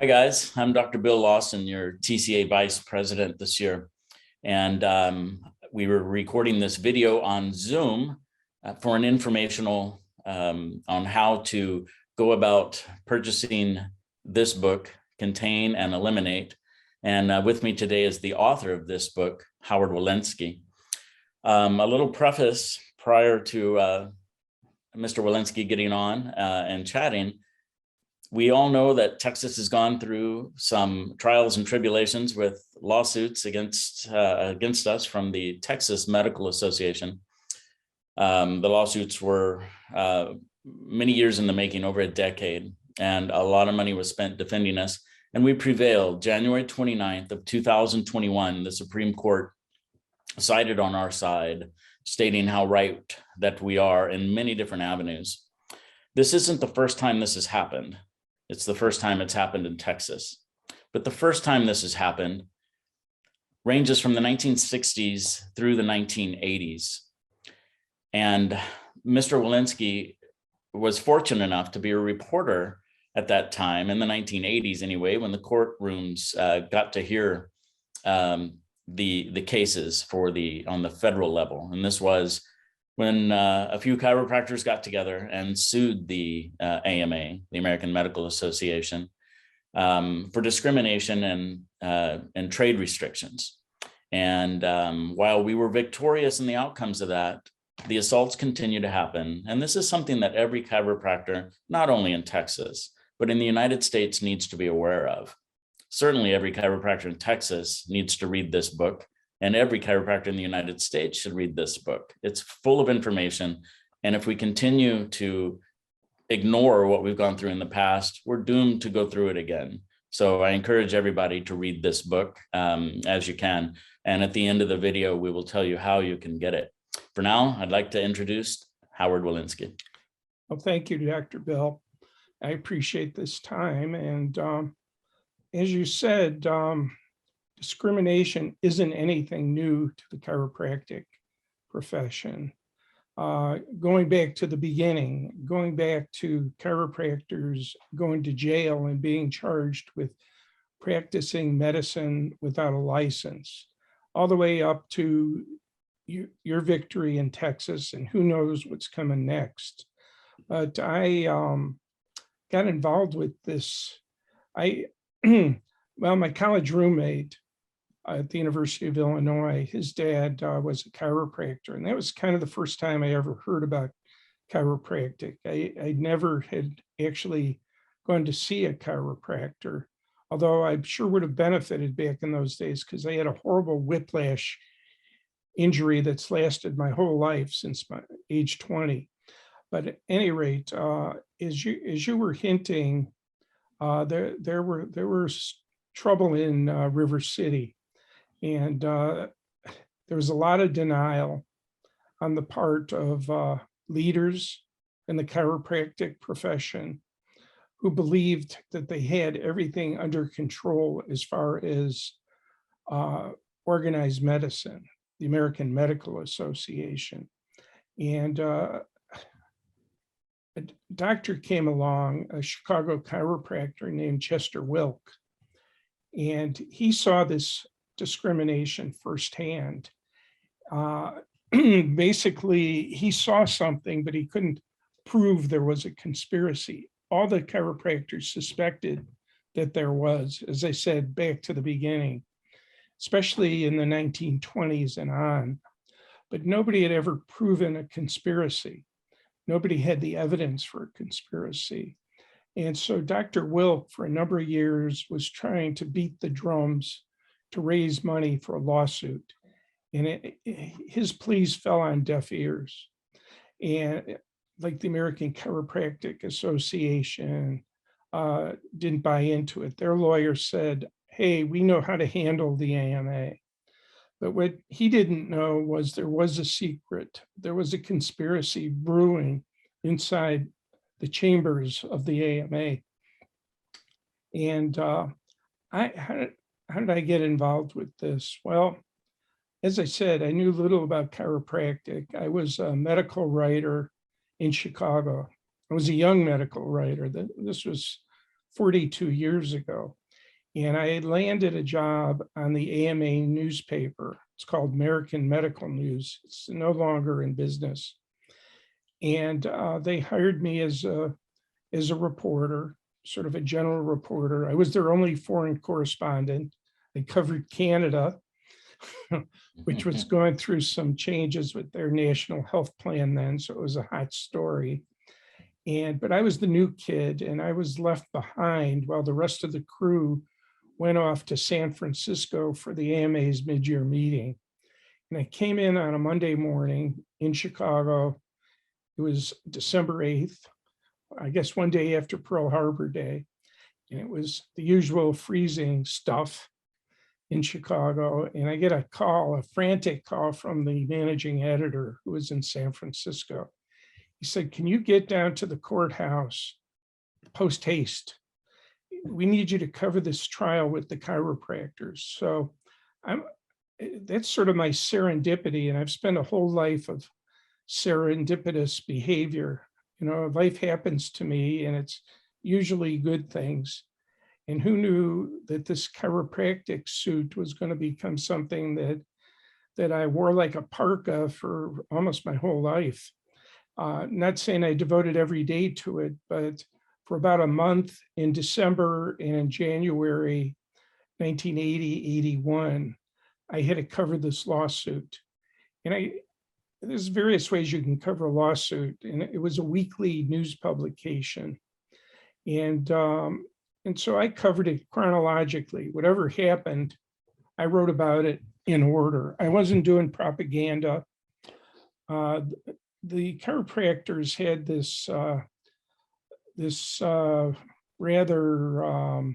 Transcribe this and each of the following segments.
Hi guys, I'm Dr. Bill Lawson, your TCA Vice President this year. And we were recording this video on Zoom for an informational on how to go about purchasing this book, Contain and Eliminate. And with me today is the author of this book, Howard Wolinsky. A little preface prior to Mr. Wolinsky getting on and chatting. We all know that Texas has gone through some trials and tribulations with lawsuits against us from the Texas Medical Association. The lawsuits were many years in the making, over a decade, and a lot of money was spent defending us. And we prevailed. January 29th of 2021, the Supreme Court sided on our side, stating how right that we are in many different avenues. This isn't the first time this has happened. It's the first time it's happened in Texas. But the first time this has happened ranges from the 1960s through the 1980s. And Mr. Wolinsky was fortunate enough to be a reporter at that time, in the 1980s anyway, when the courtrooms got to hear the cases on the federal level. And this was when a few chiropractors got together and sued the AMA, the American Medical Association, for discrimination and trade restrictions. And while we were victorious in the outcomes of that, the assaults continue to happen. And this is something that every chiropractor, not only in Texas, but in the United States, needs to be aware of. Certainly every chiropractor in Texas needs to read this book. And every chiropractor in the United States should read this book. It's full of information. And if we continue to ignore what we've gone through in the past, we're doomed to go through it again. So I encourage everybody to read this book as you can. And at the end of the video, we will tell you how you can get it. For now, I'd like to introduce Howard Wolinsky. Well, thank you, Dr. Bill. I appreciate this time. And as you said, discrimination isn't anything new to the chiropractic profession. Going back to the beginning, going back to chiropractors going to jail and being charged with practicing medicine without a license, all the way up to your victory in Texas, and who knows what's coming next. But I got involved with this. Well, my college roommate at the University of Illinois, his dad was a chiropractor, and that was kind of the first time I ever heard about chiropractic. I never had actually gone to see a chiropractor, although I sure would have benefited back in those days because I had a horrible whiplash injury that's lasted my whole life since my age 20. But at any rate, as you were hinting, there was trouble in River City. And there was a lot of denial on the part of leaders in the chiropractic profession who believed that they had everything under control as far as organized medicine, the American Medical Association. And a doctor came along, a Chicago chiropractor named Chester Wilk, and he saw this discrimination firsthand. Basically, he saw something, but he couldn't prove there was a conspiracy. All the chiropractors suspected that there was, as I said, back to the beginning, especially in the 1920s and on. But nobody had ever proven a conspiracy. Nobody had the evidence for a conspiracy. And so Dr. Wilk, for a number of years, was trying to beat the drums to raise money for a lawsuit. And his pleas fell on deaf ears. And like the American Chiropractic Association didn't buy into it. Their lawyer said, hey, we know how to handle the AMA. But what he didn't know was there was a secret. There was a conspiracy brewing inside the chambers of the AMA. And how did I get involved with this? Well, as I said, I knew little about chiropractic. I was a medical writer in Chicago. I was a young medical writer. This was 42 years ago. And I had landed a job on the AMA newspaper. It's called American Medical News. It's no longer in business. And they hired me as a reporter, sort of a general reporter. I was their only foreign correspondent. I covered Canada, which was going through some changes with their national health plan then. So it was a hot story. But I was the new kid, and I was left behind while the rest of the crew went off to San Francisco for the AMA's mid-year meeting. And I came in on a Monday morning in Chicago. It was December 8th, I guess one day after Pearl Harbor Day. And it was the usual freezing stuff in Chicago. And I get a call, a frantic call from the managing editor who was in San Francisco. He said, "Can you get down to the courthouse post haste? We need you to cover this trial with the chiropractors." So that's sort of my serendipity. And I've spent a whole life of serendipitous behavior. Life happens to me, and it's usually good things. And who knew that this chiropractic suit was going to become something that I wore like a parka for almost my whole life. Not saying I devoted every day to it, but for about a month in December and in January 1980-81, I had to cover this lawsuit. And there's various ways you can cover a lawsuit, and it was a weekly news publication. And so I covered it chronologically. Whatever happened, I wrote about it in order. I wasn't doing propaganda. The chiropractors had this rather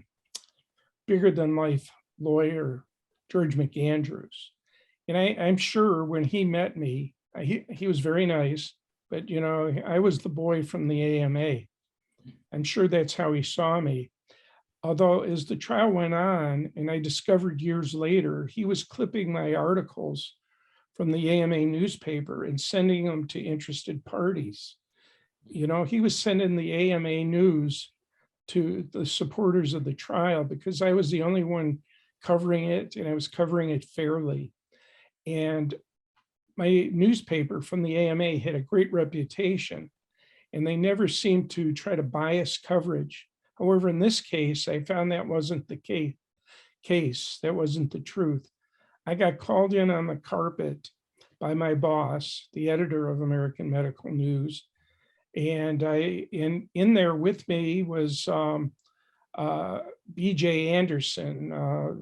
bigger than life lawyer, George McAndrews. And I'm sure when he met me, he was very nice, but I was the boy from the AMA. I'm sure that's how he saw me. Although as the trial went on, and I discovered years later, he was clipping my articles from the AMA newspaper and sending them to interested parties. He was sending the AMA news to the supporters of the trial because I was the only one covering it, and I was covering it fairly. And my newspaper from the AMA had a great reputation, and they never seemed to try to bias coverage. However, in this case, I found that wasn't the case. That wasn't the truth. I got called in on the carpet by my boss, the editor of American Medical News. And in there with me was B.J. Anderson,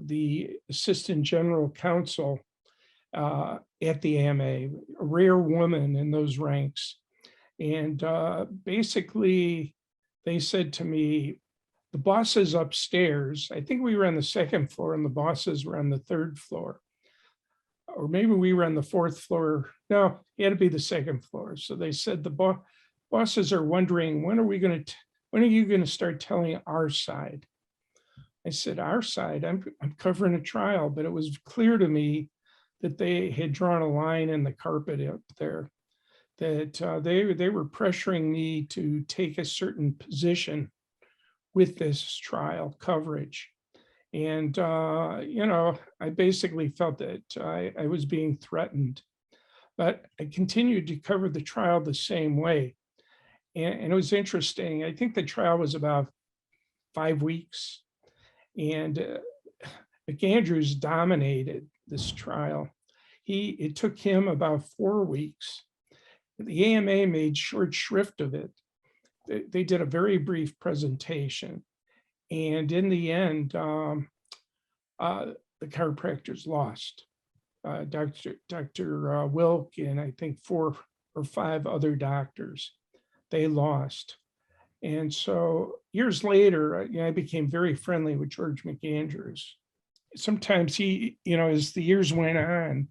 the Assistant General Counsel at the AMA, a rare woman in those ranks. And basically, they said to me, the boss is upstairs. I think we were on the second floor and the bosses were on the third floor. Or maybe we were on the fourth floor. No, it had to be the second floor. So they said the bosses are wondering, when are you going to start telling our side? I said, our side? I'm covering a trial, but it was clear to me that they had drawn a line in the carpet up there, that they were pressuring me to take a certain position with this trial coverage. And, I basically felt that I was being threatened, but I continued to cover the trial the same way. And it was interesting. I think the trial was about 5 weeks, and McAndrews dominated this trial. It took him about 4 weeks. The AMA made short shrift of it. They did a very brief presentation. And in the end, the chiropractors lost. Dr. Wilk and I think 4 or 5 other doctors, they lost. And so years later, I became very friendly with George McAndrews. Sometimes he, as the years went on,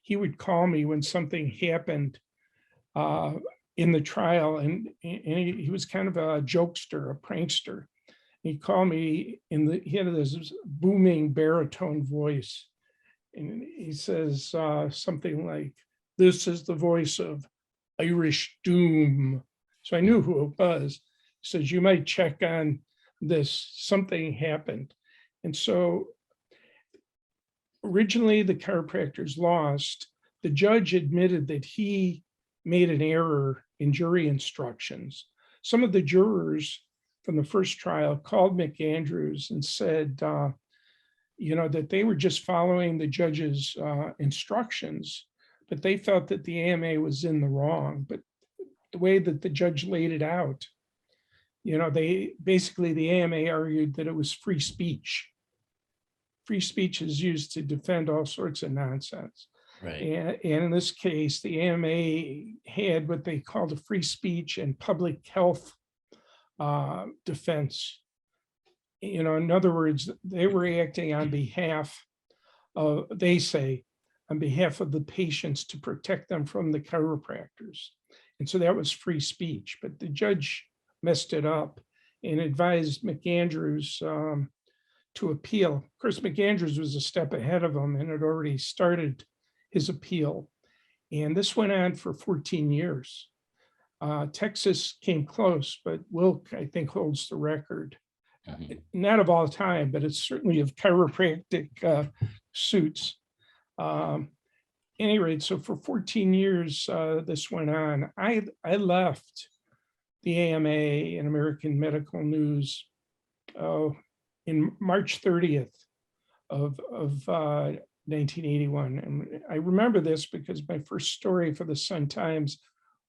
he would call me when something happened in the trial, and he was kind of a jokester, a prankster. He'd call me he had this booming baritone voice. And he says something like, "This is the voice of Irish doom." So I knew who it was. He says, "You might check on something happened. And so originally the chiropractors lost. The judge admitted that he made an error in jury instructions. Some of the jurors from the first trial called McAndrews and said, that they were just following the judge's instructions, but they felt that the AMA was in the wrong. But the way that the judge laid it out, the AMA argued that it was free speech. Free speech is used to defend all sorts of nonsense. Right. And in this case, the AMA had what they called a free speech and public health defense. In other words, they were acting on behalf of, they say, on behalf of the patients to protect them from the chiropractors. And so that was free speech, but the judge messed it up and advised McAndrews to appeal. Of course, McAndrews was a step ahead of him and had already started his appeal. And this went on for 14 years. Texas came close, but Wilk, I think, holds the record. Not of all time, but it's certainly of chiropractic suits. Any rate, so for 14 years, this went on. I left the AMA and American Medical News in March 30th of 1981. And I remember this because my first story for the Sun-Times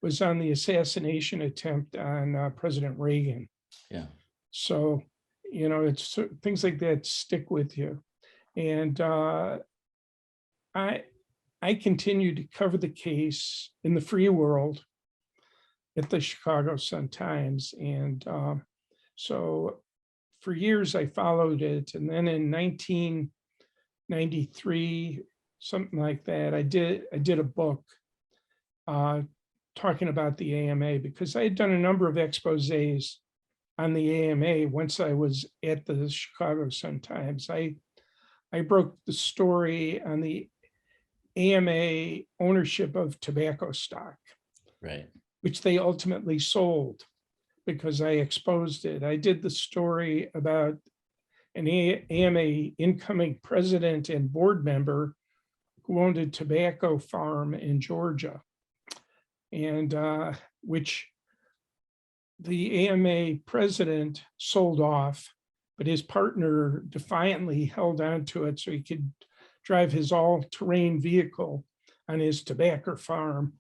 was on the assassination attempt on President Reagan. Yeah. So, it's things like that stick with you. And I continued to cover the case in the free world at the Chicago Sun-Times. And so for years I followed it. And then in 1993, something like that, I did a book talking about the AMA, because I had done a number of exposés on the AMA once I was at the Chicago Sun-Times. I broke the story on the AMA ownership of tobacco stock, Right. which they ultimately sold because I exposed it. I did the story about an AMA incoming president and board member who owned a tobacco farm in Georgia, and which the AMA president sold off, but his partner defiantly held on to it so he could drive his all-terrain vehicle on his tobacco farm.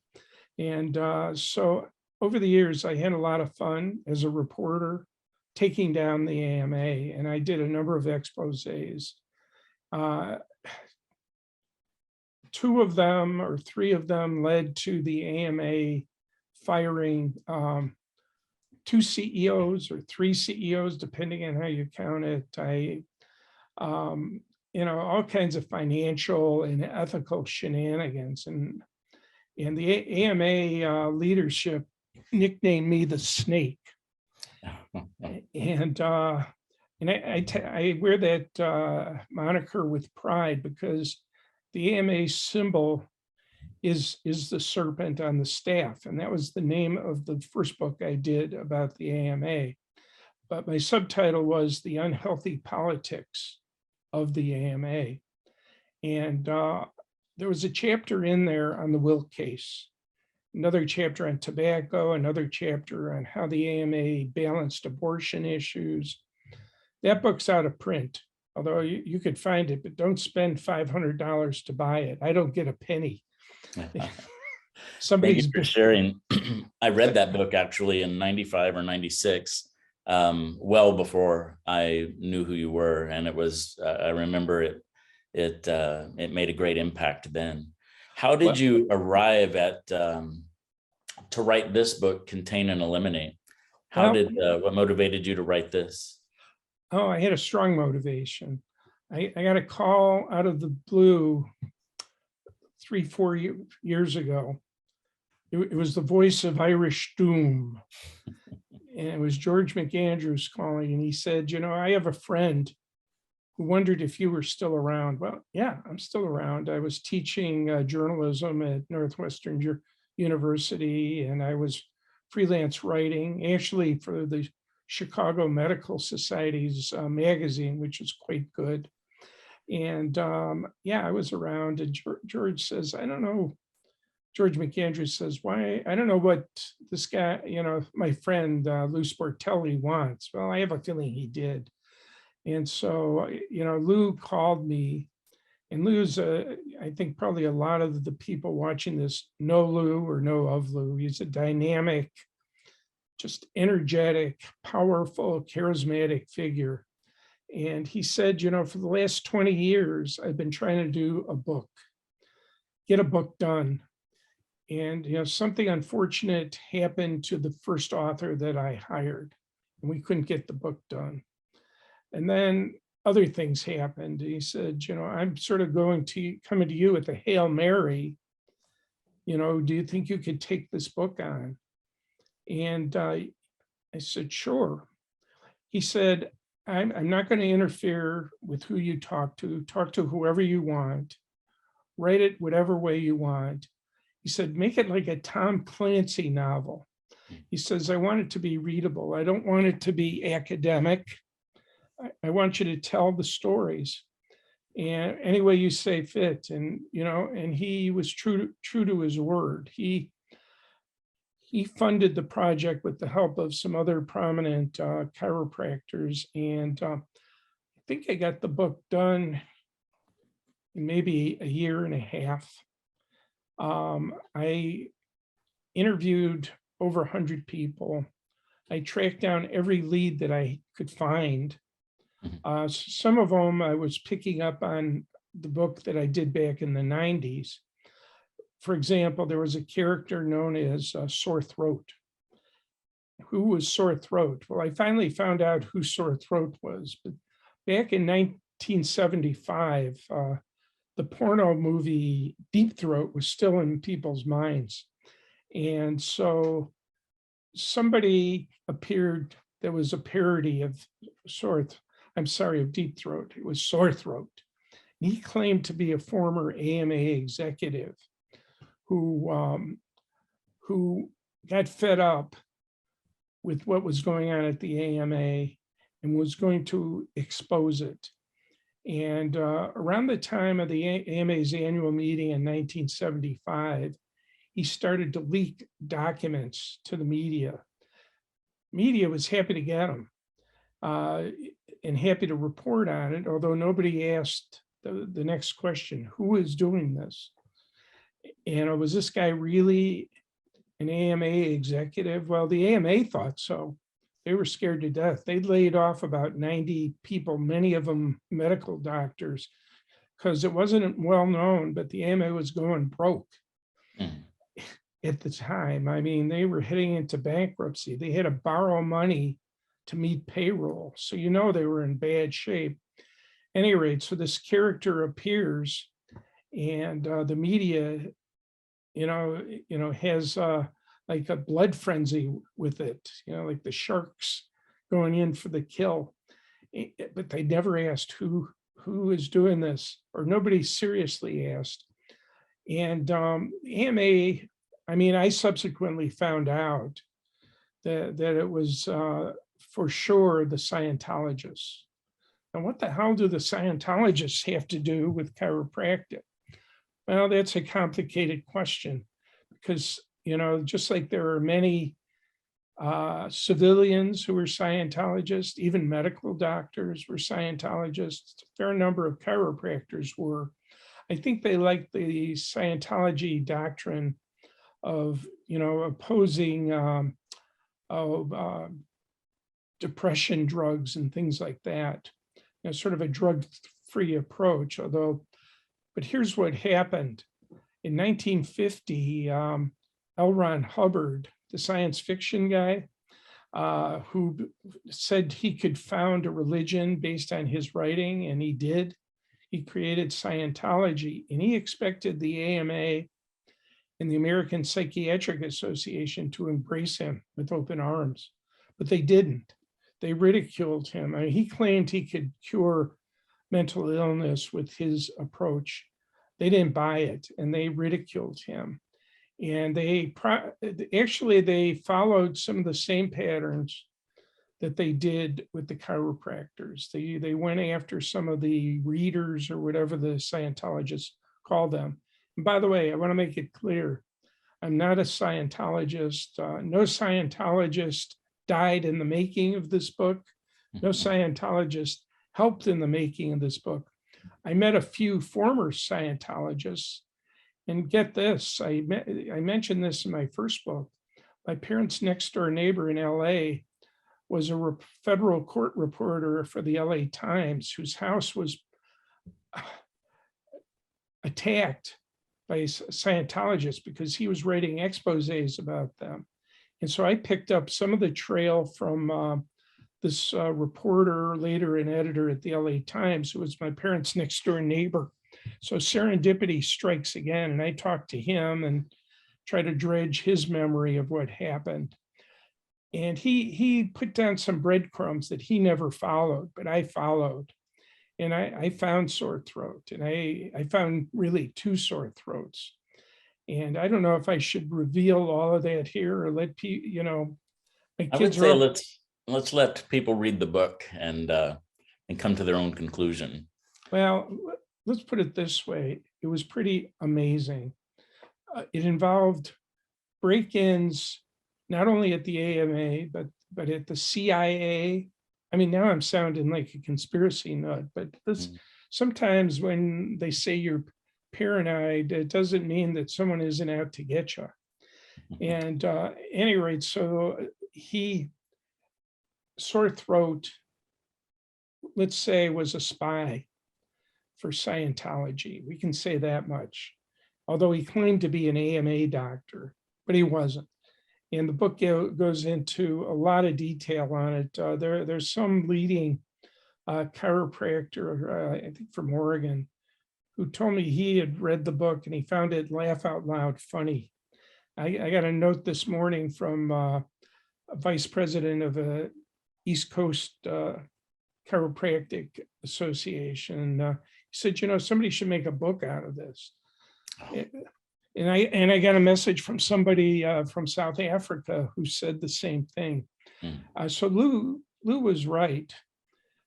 And so over the years, I had a lot of fun as a reporter taking down the AMA, and I did a number of exposés. 2 of them or 3 of them led to the AMA firing 2 CEOs or 3 CEOs, depending on how you count it. All kinds of financial and ethical shenanigans. And the AMA leadership nicknamed me the Snake. And I wear that moniker with pride because the AMA symbol is the serpent on the staff. And that was the name of the first book I did about the AMA. But my subtitle was The Unhealthy Politics of the AMA. And there was a chapter in there on the Wilk case, another chapter on tobacco, another chapter on how the AMA balanced abortion issues. That book's out of print, although you could find it, but don't spend $500 to buy it. I don't get a penny. Thank you for sharing. I read that book actually in 95 or 96, well before I knew who you were. And it was, I remember it made a great impact then. How did you arrive at, to write this book, Contain and Eliminate? What motivated you to write this? Oh, I had a strong motivation. I got a call out of the blue 3-4 years ago. It was the voice of Irish doom. And it was George McAndrews calling, and he said, I have a friend who wondered if you were still around. Well, yeah, I'm still around. I was teaching journalism at Northwestern University, and I was freelance writing, actually for the Chicago Medical Society's magazine, which is quite good. And yeah, I was around, and George says, I don't know. George McAndrews says, why? I don't know what this guy, my friend Lou Sportelli wants. Well, I have a feeling he did. And so, Lou called me, and Lou's, I think probably a lot of the people watching this know Lou or know of Lou. He's a dynamic, just energetic, powerful, charismatic figure. And he said, for the last 20 years, I've been trying to do a book, get a book done. And, something unfortunate happened to the first author that I hired, and we couldn't get the book done. And then other things happened. He said, I'm sort of coming to you with a Hail Mary. Do you think you could take this book on? And I said, sure. He said, I'm not going to interfere with who you talk to whoever you want, write it whatever way you want. He said, make it like a Tom Clancy novel. He says, I want it to be readable. I don't want it to be academic. I want you to tell the stories, and any way you say fit. And, and he was true to his word. He funded the project with the help of some other prominent chiropractors. And I think I got the book done in maybe a year and a half. I interviewed over 100 people. I tracked down every lead that I could find. Some of them I was picking up on the book that I did back in the 90s. For example, there was a character known as Sore Throat. Who was Sore Throat? Well, I finally found out who Sore Throat was. But back in 1975, the porno movie Deep Throat was still in people's minds. And so somebody appeared, there was a parody of Deep Throat. It was Sore Throat. And he claimed to be a former AMA executive who got fed up with what was going on at the AMA and was going to expose it. And around the time of the AMA's annual meeting in 1975, he started to leak documents to the media. Media was happy to get them and happy to report on it, although nobody asked the next question, who is doing this? And was this guy really an AMA executive? Well, the AMA thought so. They were scared to death. They laid off about 90 people, many of them medical doctors, because it wasn't well known, but the AMA was going broke at the time. I mean, they were heading into bankruptcy. They had to borrow money to meet payroll. So, they were in bad shape. At any rate, so this character appears, and the media, has like a blood frenzy with it, like the sharks going in for the kill. But they never asked who is doing this, or nobody seriously asked. And AMA, I subsequently found out that it was for sure the Scientologists. And what the hell do the Scientologists have to do with chiropractic? Well, that's a complicated question, because, just like there are many civilians who were Scientologists, even medical doctors were Scientologists, a fair number of chiropractors were. I think they liked the Scientology doctrine of, opposing depression drugs and things like that, sort of a drug-free approach. But here's what happened. In 1950, L. Ron Hubbard, the science fiction guy, who said he could found a religion based on his writing, and he did. He created Scientology, and he expected the AMA and the American Psychiatric Association to embrace him with open arms, but they didn't. They ridiculed him. He claimed he could cure mental illness with his approach. They didn't buy it, and they ridiculed him. And they followed some of the same patterns that they did with the chiropractors. They went after some of the readers or whatever the Scientologists call them. And by the way, I want to make it clear, I'm not a Scientologist. No Scientologist died in the making of this book. No Scientologist helped in the making of this book. I met a few former Scientologists, and get this, I mentioned this in my first book. My parents' next door neighbor in LA was a federal court reporter for the LA Times, whose house was attacked by Scientologists because he was writing exposés about them. And so I picked up some of the trail from this reporter, later an editor at the LA Times, who was my parents' next door neighbor. So serendipity strikes again, and I talked to him and try to dredge his memory of what happened. And he put down some breadcrumbs that he never followed, but I followed. And I found sore throat, and I found really two sore throats. And I don't know if I should reveal all of that here or let people, my I would kids say are. let's let people read the book and come to their own conclusion. Well, let's put it this way. It was pretty amazing. It involved break-ins, not only at the AMA, but at the CIA. I mean, now I'm sounding like a conspiracy nut, but this sometimes when they say you're paranoid, it doesn't mean that someone isn't out to get you. And at any rate, so he, sore throat, let's say, was a spy for Scientology. We can say that much. Although he claimed to be an AMA doctor, but he wasn't. And the book goes into a lot of detail on it. There's some leading chiropractor, I think from Oregon, who told me he had read the book and he found it laugh out loud funny. I got a note this morning from a vice president of the East Coast Chiropractic Association. He said, somebody should make a book out of this. And I got a message from somebody from South Africa who said the same thing. So Lou was right.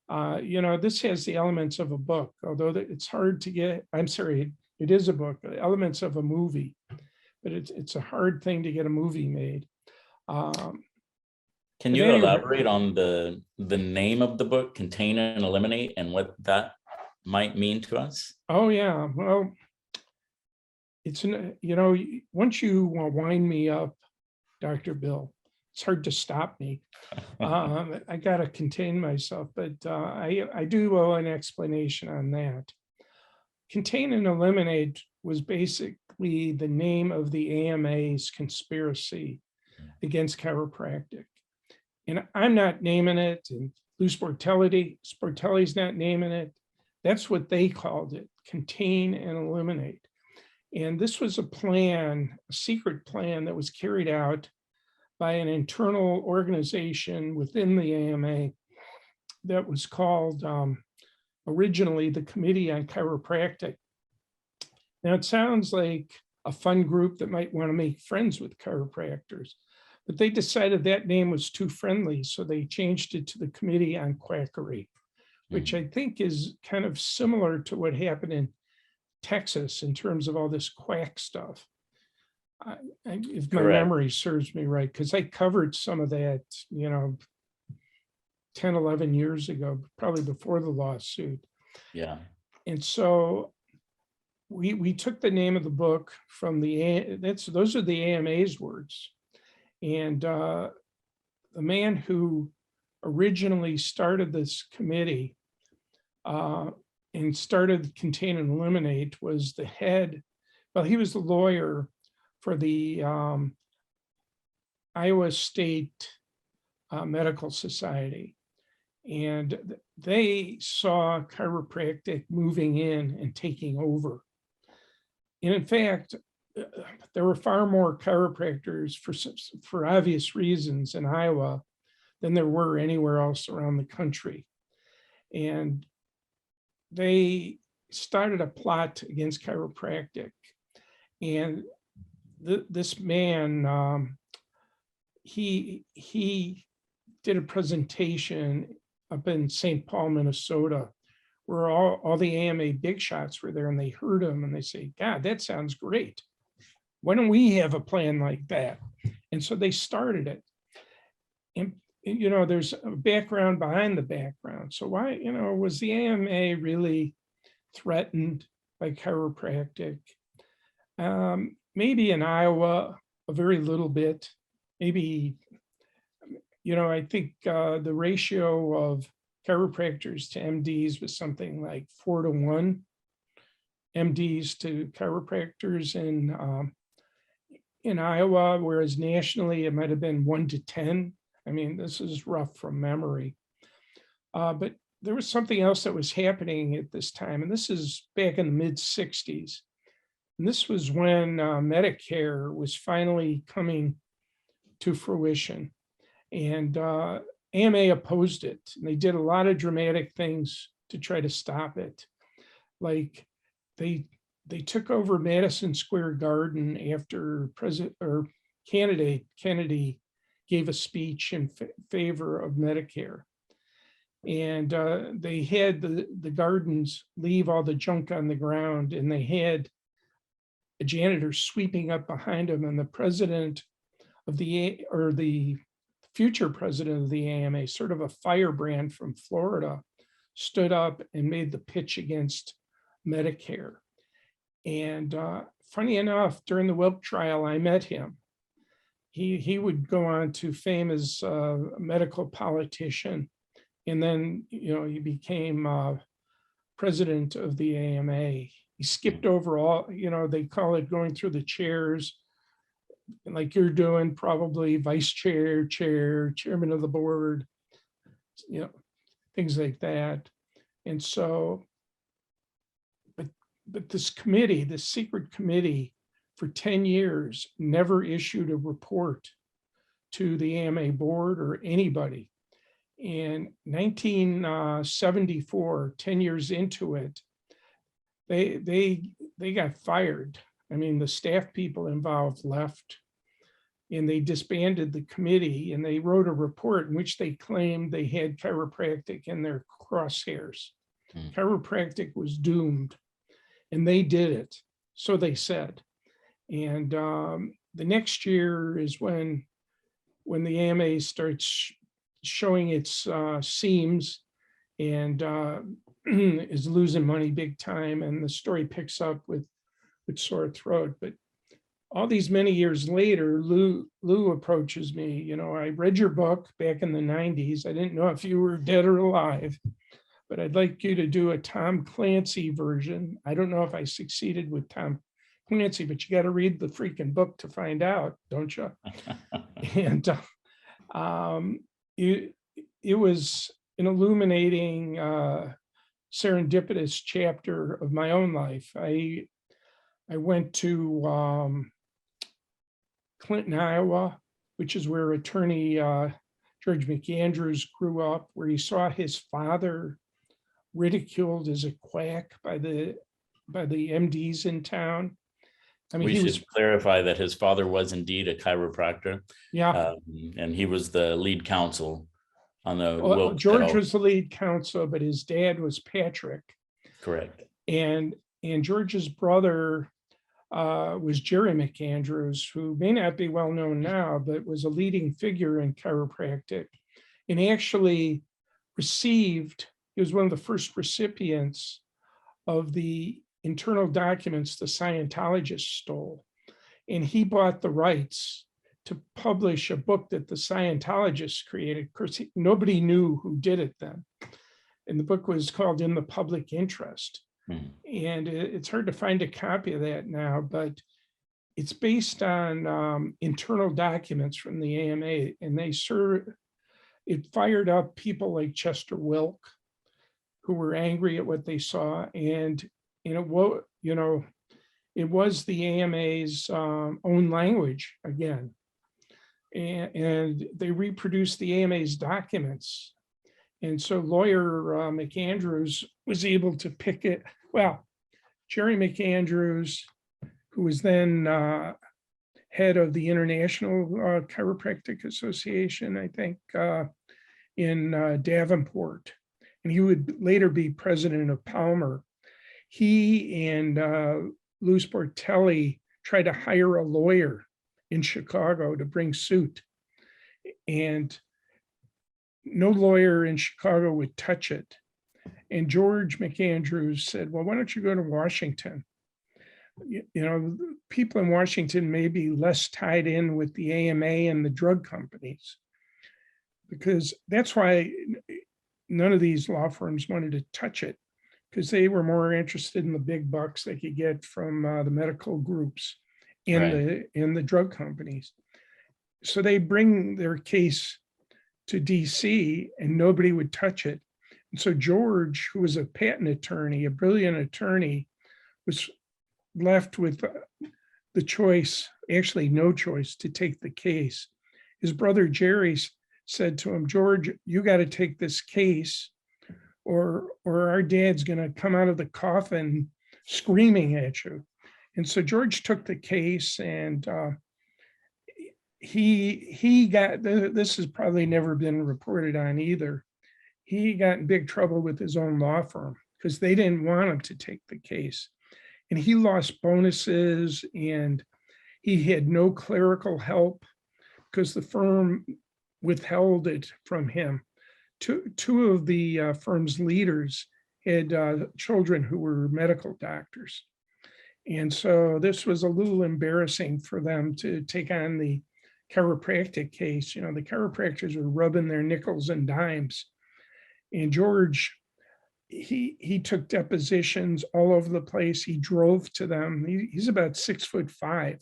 This has the elements of a book, although it's hard to get. I'm sorry, it is a book, the elements of a movie, but it's a hard thing to get a movie made. Can you elaborate on the name of the book, Contain and Eliminate, and what that might mean to us? Oh yeah, well, it's once you wind me up, Dr. Bill, it's hard to stop me. I got to contain myself, but I do owe an explanation on that. Contain and Eliminate was basically the name of the AMA's conspiracy against chiropractic. And I'm not naming it, and Lou Sportelli's not naming it. That's what they called it, Contain and Eliminate. And this was a plan, a secret plan that was carried out by an internal organization within the AMA that was called originally the Committee on Chiropractic. Now it sounds like a fun group that might want to make friends with chiropractors, but they decided that name was too friendly, so they changed it to the Committee on Quackery, which I think is kind of similar to what happened in Texas in terms of all this quack stuff. If my memory serves me right, because I covered some of that, 10, 11 years ago, probably before the lawsuit. Yeah. And so we took the name of the book from those are the AMA's words. And the man who originally started this committee and started Contain and Eliminate was the head, well, he was the lawyer for the Iowa State Medical Society. And they saw chiropractic moving in and taking over. And in fact, there were far more chiropractors for obvious reasons in Iowa than there were anywhere else around the country. And they started a plot against chiropractic. And this man, he did a presentation up in St. Paul, Minnesota, where all the AMA big shots were there, and they heard him and they say, God, that sounds great. Why don't we have a plan like that? And so they started it. And, there's a background behind the background. So why, was the AMA really threatened by chiropractic? Maybe in Iowa, a very little bit. Maybe, I think the ratio of chiropractors to MDs was something like 4-1 MDs to chiropractors in Iowa, whereas nationally it might have been 1-10. I mean, this is rough from memory. But there was something else that was happening at this time, and this is back in the mid-60s. And this was when Medicare was finally coming to fruition. And AMA opposed it. And they did a lot of dramatic things to try to stop it. Like they took over Madison Square Garden after candidate Kennedy gave a speech in favor of Medicare. And they had the gardens leave all the junk on the ground, and they had a janitor sweeping up behind them, and the president of the future president of the AMA, sort of a firebrand from Florida, stood up and made the pitch against Medicare. And funny enough, during the Wilk trial, I met him. He would go on to fame as a medical politician. And then, he became president of the AMA. He skipped over all, they call it going through the chairs, like you're doing, probably vice chair, chairman of the board, things like that. And so, but this committee, this secret committee, for 10 years, never issued a report to the AMA board or anybody. In 1974, 10 years into it, they got fired. I mean, the staff people involved left, and they disbanded the committee, and they wrote a report in which they claimed they had chiropractic in their crosshairs. Chiropractic was doomed, and they did it. So they said. And the next year is when the AMA starts showing its seams and is losing money big time, and the story picks up with sore throat. But all these many years later, Lou approaches me. I read your book back in the 90s. I didn't know if you were dead or alive, but I'd like you to do a Tom Clancy version. I don't know if I succeeded with Tom Clancy, but you got to read the freaking book to find out, don't you? And it was an illuminating, serendipitous chapter of my own life. I went to Clinton, Iowa, which is where attorney George McAndrews grew up, where he saw his father ridiculed as a quack by the MDs in town. I mean, we should clarify that his father was indeed a chiropractor. Yeah. And he was the lead counsel on the George was the lead counsel, but his dad was Patrick. Correct. And George's brother was Jerry McAndrews, who may not be well known now, but was a leading figure in chiropractic, and actually he was one of the first recipients of the internal documents the Scientologists stole. And he bought the rights to publish a book that the Scientologists created. Of course, nobody knew who did it then. And the book was called In the Public Interest. And it's hard to find a copy of that now, but it's based on internal documents from the AMA, and it fired up people like Chester Wilk, who were angry at what they saw. And it was the AMA's own language again. And they reproduced the AMA's documents. And so lawyer McAndrews was able to pick it. Well, Jerry McAndrews, who was then head of the International Chiropractic Association, I think, in Davenport, and he would later be president of Palmer. He and Lou Sportelli tried to hire a lawyer in Chicago to bring suit, and no lawyer in Chicago would touch it. And George McAndrews said, well, why don't you go to Washington? You know, people in Washington may be less tied in with the AMA and the drug companies, because that's why none of these law firms wanted to touch it, because they were more interested in the big bucks they could get from the medical groups and the drug companies. So they bring their case to DC and nobody would touch it. And so George, who was a patent attorney, a brilliant attorney, was left with the choice, actually no choice, to take the case. His brother Jerry said to him, George, you got to take this case or our dad's going to come out of the coffin screaming at you. And so George took the case, and he got, this has probably never been reported on either. He got in big trouble with his own law firm because they didn't want him to take the case. And he lost bonuses, and he had no clerical help because the firm withheld it from him. Two of the firm's leaders had children who were medical doctors. And so this was a little embarrassing for them to take on the chiropractic case. You know, the chiropractors were rubbing their nickels and dimes. And George, he took depositions all over the place. He drove to them. He's about 6'5",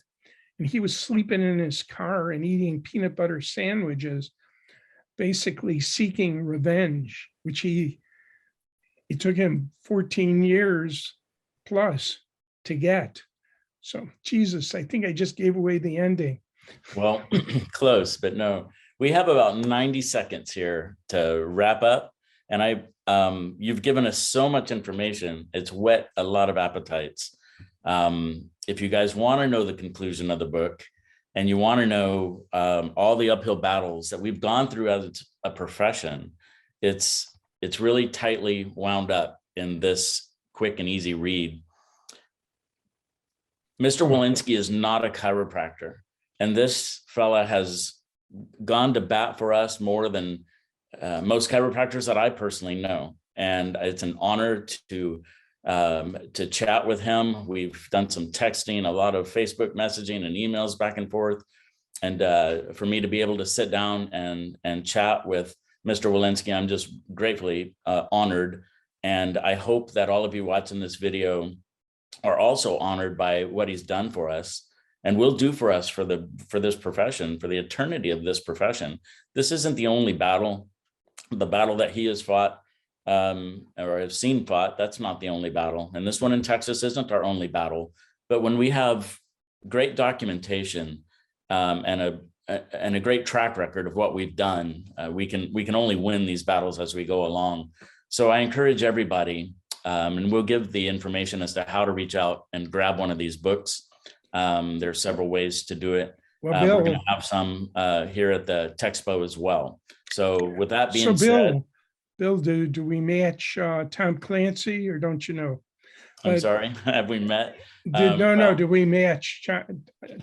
and he was sleeping in his car and eating peanut butter sandwiches, basically seeking revenge, which it took him 14 years plus to get. So, Jesus, I think I just gave away the ending. Well, close, but no. We have about 90 seconds here to wrap up. And you've given us so much information. It's whet a lot of appetites. If you guys want to know the conclusion of the book, and you want to know all the uphill battles that we've gone through as a profession, it's really tightly wound up in this quick and easy read. Mr. Wolinsky is not a chiropractor, and this fella has gone to bat for us more than most chiropractors that I personally know. And it's an honor to chat with him. We've done some texting, a lot of Facebook messaging and emails back and forth. And for me to be able to sit down and chat with Mr. Wolinsky, I'm just gratefully honored. And I hope that all of you watching this video are also honored by what he's done for us and will do for us for this profession, for the eternity of this profession. This isn't the only battle. The battle that he has fought or have seen fought, that's not the only battle. And this one in Texas isn't our only battle. But when we have great documentation and a great track record of what we've done, we can only win these battles as we go along. So I encourage everybody, and we'll give the information as to how to reach out and grab one of these books. There are several ways to do it. Well, Bill, we're going to have some here at the Texpo as well. So with that being said, Bill, do we match Tom Clancy, or don't you know? I'm sorry, have we met? Do we match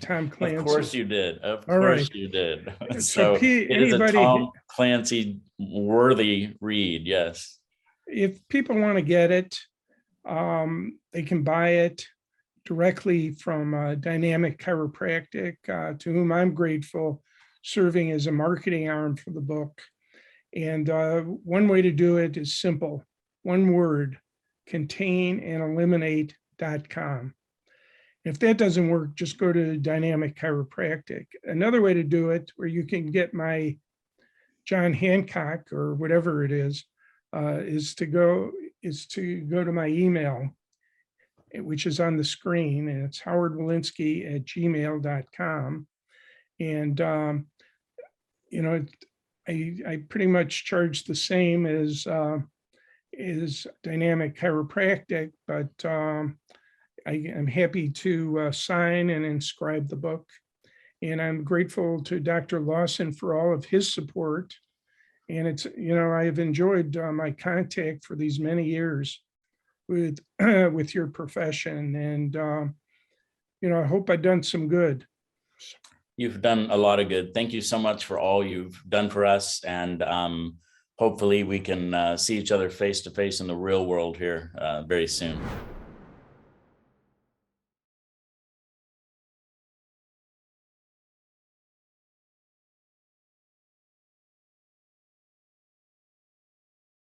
Tom Clancy? Of course you did. Of course you did. So it is a Tom Clancy worthy read, yes. If people want to get it, they can buy it directly from Dynamic Chiropractic, to whom I'm grateful, serving as a marketing arm for the book. And one way to do it is simple. One word: containandeliminate.com. If that doesn't work, just go to Dynamic Chiropractic. Another way to do it, where you can get my John Hancock or whatever it is to go to my email, which is on the screen, and it's howardwolinsky@gmail.com. And I pretty much charge the same as Dynamic Chiropractic, but I'm happy to sign and inscribe the book. And I'm grateful to Dr. Lawson for all of his support. And it's, I have enjoyed my contact for these many years with with your profession, and I hope I've done some good. You've done a lot of good. Thank you so much for all you've done for us. And hopefully we can see each other face to face in the real world here very soon.